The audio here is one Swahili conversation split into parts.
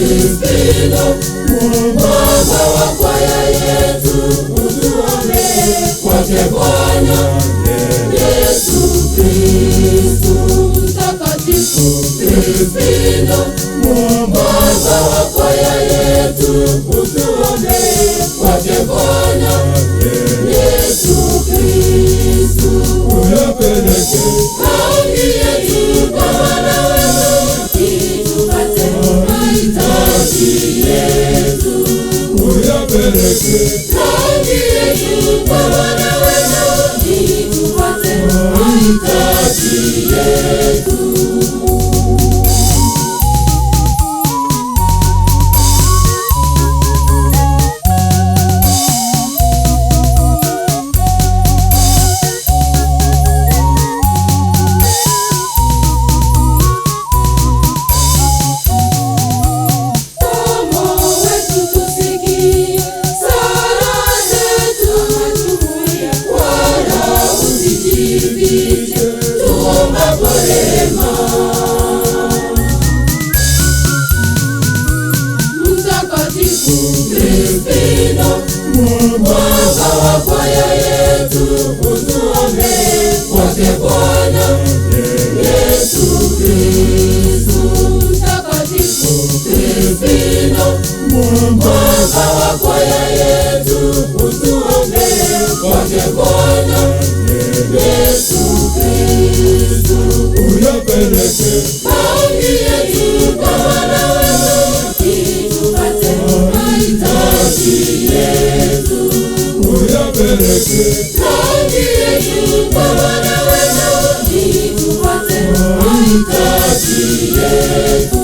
Kristo, mwamba wa kwaya yetu, utuombee kwake Bwana Yesu Kristo. Mtakatifu Kristo, mwamba wa kwaya yetu, utuombee kwake Bwana Yesu Kristo. Uyapeleke maombi yetu kwa Bwana wetu, ili tupate mahitaji yetu. Uyapeleke maombi yetu kwa Bwana wetu, ili tupate mahitaji yetu. Mwamba wa kwaya yetu, utuombee kwake Bwana Yesu Kristo. Mtakatifu Kristo, mwamba wa kwaya yetu, utuombee kwake Bwana Yesu Kristo. Uyapeleke maombi yetu kwa Bwana wetu, ili tupate mahitaji yetu. Uyapeleke maombi yetu kwa Bwana wetu, ili tupate mahitaji yetu.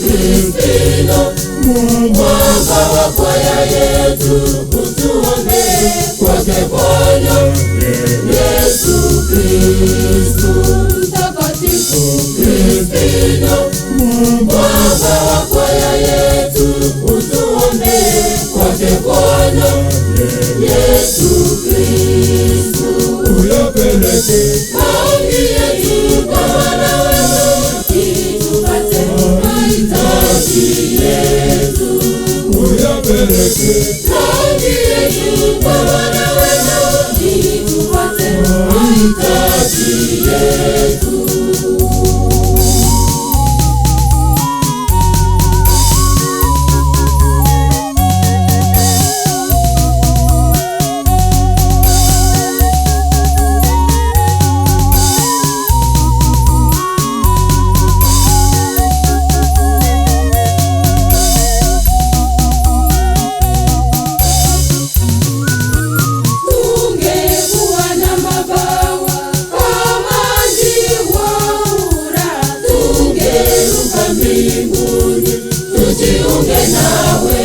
Kristo, mwamba wa kwaya yetu, utuombee kwake Bwana Yesu Kristo. Mtakatifu Kristo, mwamba wa kwaya yetu, utuombee kwake Bwana Yesu Kristo. Uyapeleke maombi yetu kwa Bwana wetu, ili tupate mahitaji yetu. Uyapeleke maombi yetu kwa Bwana wetu, ili tupate mahitaji yetu. Mbinguni tujiunge nawe.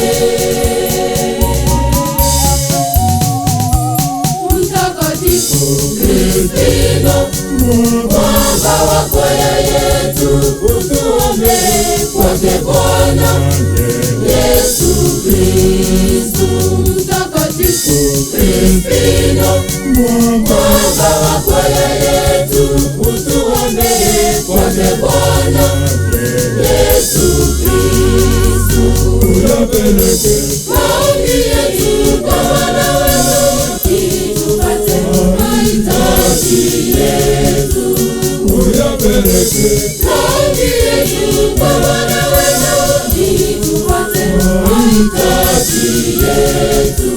Mtakatifu Kristo, mwamba wa kwaya yetu, utuombee kwake Bwana Yesu Kristo. Mtakatifu Kristo, mwamba wa kwaya yetu, utuombee kwake Bwana Yesu Kristo. Uyapeleke maombi yetu kwa Bwana wetu, ili tupate mahitaji yetu. Uyapeleke maombi yetu kwa Bwana wetu, ili tupate mahitaji yetu.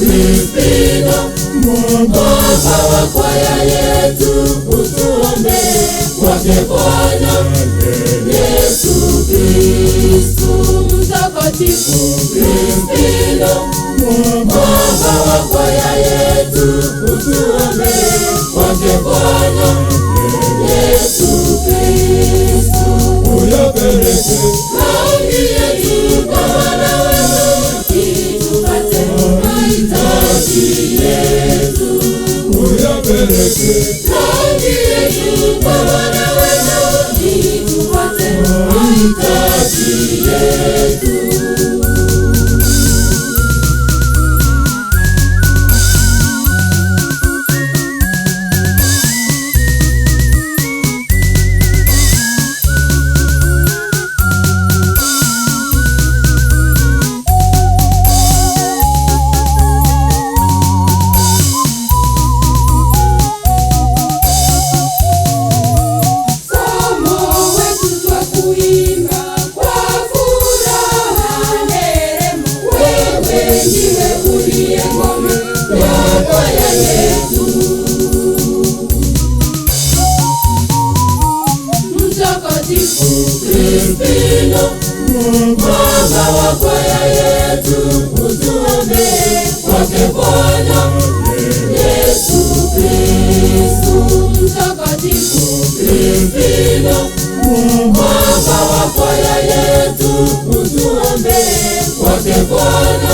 Krispino, mwamba wa kwaya yetu, utuombe kwake Bwana Yesu Kristu. Mtakatifu Krispino, mwamba wa kwaya yetu, utuombe kwake Bwana Yesu Kristu. Uyapeleke maombi yetu kwa Bwana wetu, ili tupate mahitaji yetu. Uyapeleke maombi yetu kwa Bwana wetu, ili tupate mahitaji yetu. Krispino, mwamba wa kwaya yetu, utuombe kwake Bwana Yesu Kristu. Mtakatifu Krispino, mwamba wa kwaya yetu, utuombe kwake Bwana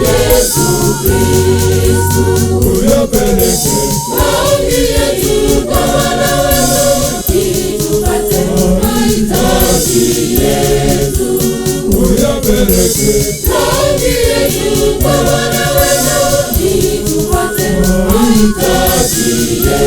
Yesu Kristu. Uyapeleke maombi yetu kwa Bwana wetu, ili tupate mahitaji yetu. Uyapeleke maombi yetu kwa Bwana wetu, ili tupate mahitaji yetu.